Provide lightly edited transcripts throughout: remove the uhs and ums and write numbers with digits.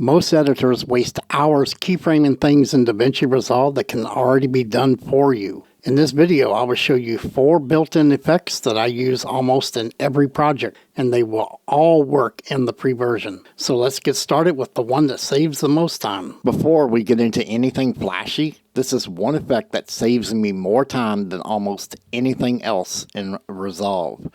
Most editors waste hours keyframing things in DaVinci Resolve that can already be done for you. In this video, I will show you 4 built-in effects that I use almost in every project, and they will all work in the free version. So let's get started with the one that saves the most time. Before we get into anything flashy, this is one effect that saves me more time than almost anything else in Resolve.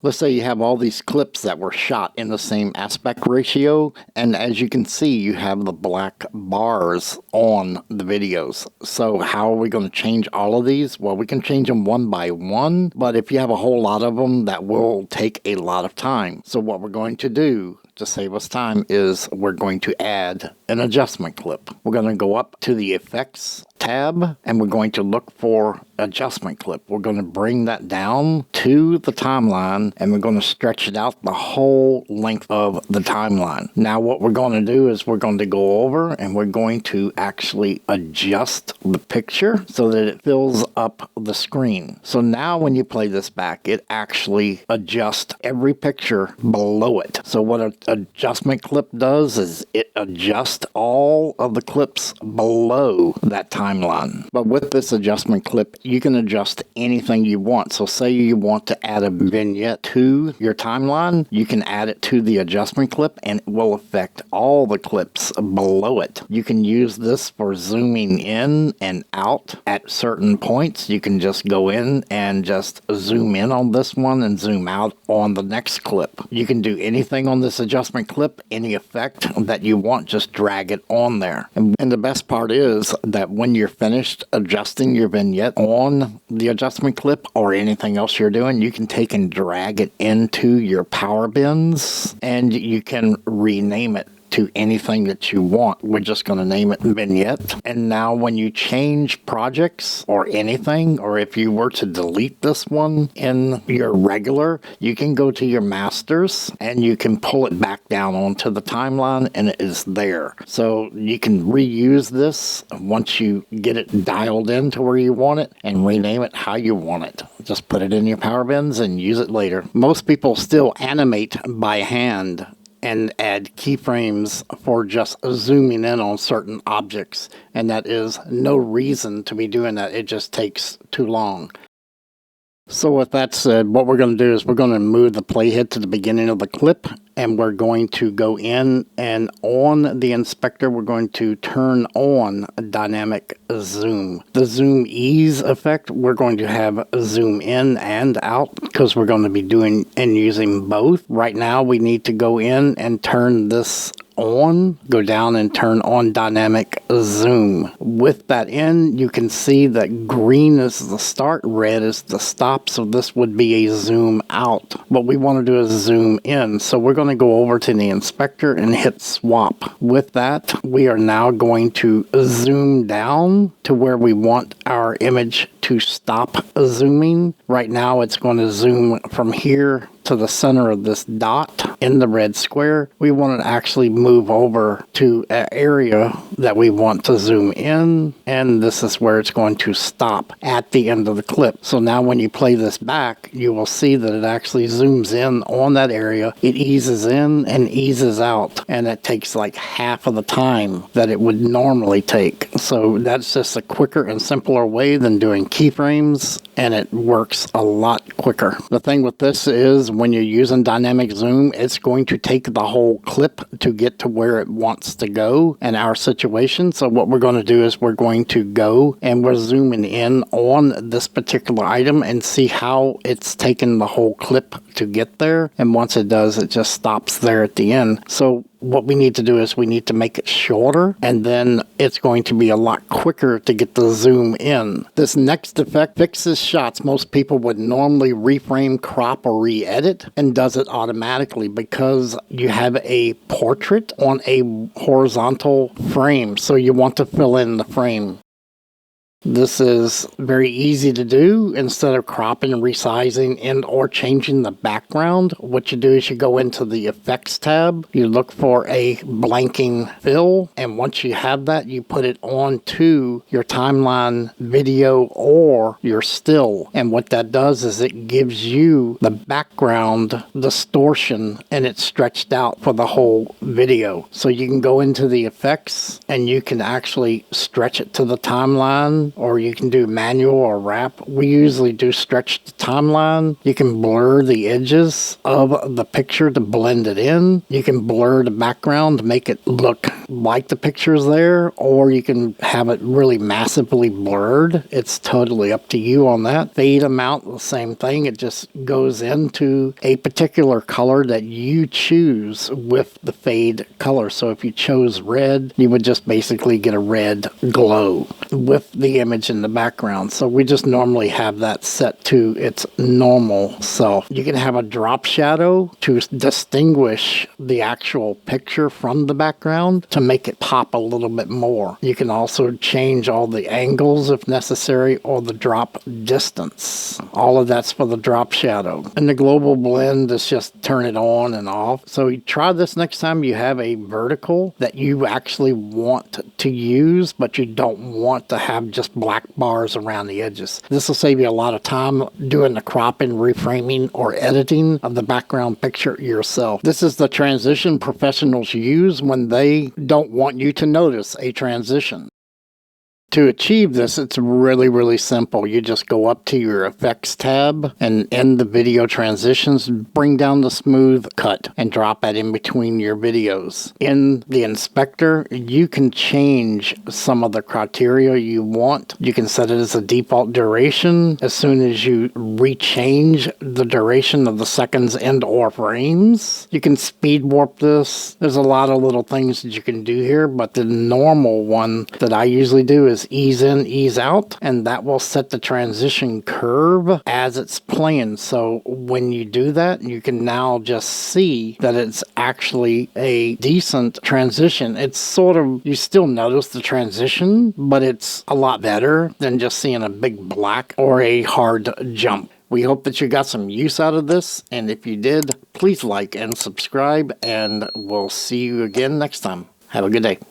Let's say you have all these clips that were shot in the same aspect ratio, and as you can see, you have the black bars on the videos. So how are we going to change all of these? Well, we can change them one by one, but if you have a whole lot of them, that will take a lot of time. So what we're going to do to save us time is we're going to add an adjustment clip. We're going to go up to the Effects tab, and we're going to look for adjustment clip. We're going to bring that down to the timeline, and we're going to stretch it out the whole length of the timeline. Now what we're going to do is we're going to go over and we're going to actually adjust the picture so that it fills up the screen. So now when you play this back, it actually adjusts every picture below it. So what an adjustment clip does is it adjusts all of the clips below that timeline. But with this adjustment clip, you can adjust anything you want. So say you want to add a vignette to your timeline, you can add it to the adjustment clip and it will affect all the clips below it. You can use this for zooming in and out at certain points. You can just go in and just zoom in on this one and zoom out on the next clip. You can do anything on this adjustment clip, any effect that you want, just drag it on there. And the best part is that when you're finished adjusting your vignette on the adjustment clip or anything else you're doing, you can take and drag it into your power bins and you can rename it to anything that you want. We're just going to name it vignette. And now when you change projects or anything, or if you were to delete this one in your regular, you can go to your masters and you can pull it back down onto the timeline and it is there. So you can reuse this once you get it dialed in to where you want it and rename it how you want it. Just put it in your power bins and use it later. Most people still animate by hand and add keyframes for just zooming in on certain objects, and that is no reason to be doing that. It just takes too long. So with that said, what we're going to do is we're going to move the playhead to the beginning of the clip, and we're going to go in and on the inspector we're going to turn on a dynamic zoom. The zoom ease effect, we're going to have zoom in and out because we're going to be doing and using both. Right now we need to go in and turn this on, go down and turn on dynamic zoom. With that in, you can see that green is the start, red is the stop, so this would be a zoom out. What we want to do is zoom in, so we're going to go over to the inspector and hit swap. With that, we are now going to zoom down to where we want our image to stop zooming. Right now it's going to zoom from here to the center of this dot in the red square. We want to actually move over to an area that we want to zoom in, and this is where it's going to stop at the end of the clip. So now when you play this back, you will see that it actually zooms in on that area. It eases in and eases out, and it takes like half of the time that it would normally take. So that's just a quicker and simpler way than doing keyframes, and it works a lot quicker. The thing with this is when you're using dynamic zoom, it's going to take the whole clip to get to where it wants to go in our situation. So what we're going to do is we're going to go and we're zooming in on this particular item and see how it's taken the whole clip to get there. And once it does, it just stops there at the end. So what we need to do is we need to make it shorter, and then it's going to be a lot quicker to get the zoom in. This next effect fixes shots most people would normally reframe, crop, or re-edit, and does it automatically because you have a portrait on a horizontal frame, so you want to fill in the frame. This is very easy to do. Instead of cropping and resizing and or changing the background, what you do is you go into the effects tab, you look for a blanking fill, and once you have that, you put it onto your timeline video or your still. And what that does is it gives you the background distortion, and it's stretched out for the whole video. So you can go into the effects and you can actually stretch it to the timeline, or you can do manual or wrap. We usually do stretch the timeline. You can blur the edges of the picture to blend it in. You can blur the background to make it look like the picture's there, or you can have it really massively blurred. It's totally up to you on that. Fade amount, the same thing. It just goes into a particular color that you choose with the fade color. So if you chose red, you would just basically get a red glow with the image in the background. So we just normally have that set to its normal self. You can have a drop shadow to distinguish the actual picture from the background to make it pop a little bit more. You can also change all the angles if necessary, or the drop distance. All of that's for the drop shadow. And the global blend is just turn it on and off. So you try this next time you have a vertical that you actually want to use, but you don't want to have just black bars around the edges. This will save you a lot of time doing the cropping, reframing, or editing of the background picture yourself. This is the transition professionals use when they don't want you to notice a transition. To achieve this, it's really simple. You just go up to your effects tab and in the video transitions, bring down the smooth cut and drop it in between your videos. In the inspector, you can change some of the criteria you want. You can set it as a default duration. As soon as you rechange the duration of the seconds and or frames, you can speed warp this. There's a lot of little things that you can do here, but the normal one that I usually do is ease in, ease out, and that will set the transition curve as it's playing. So when you do that, you can now just see that it's actually a decent transition. It's sort of, you still notice the transition, but it's a lot better than just seeing a big black or a hard jump. We hope that you got some use out of this, and if you did, please like and subscribe, and we'll see you again next time. Have a good day.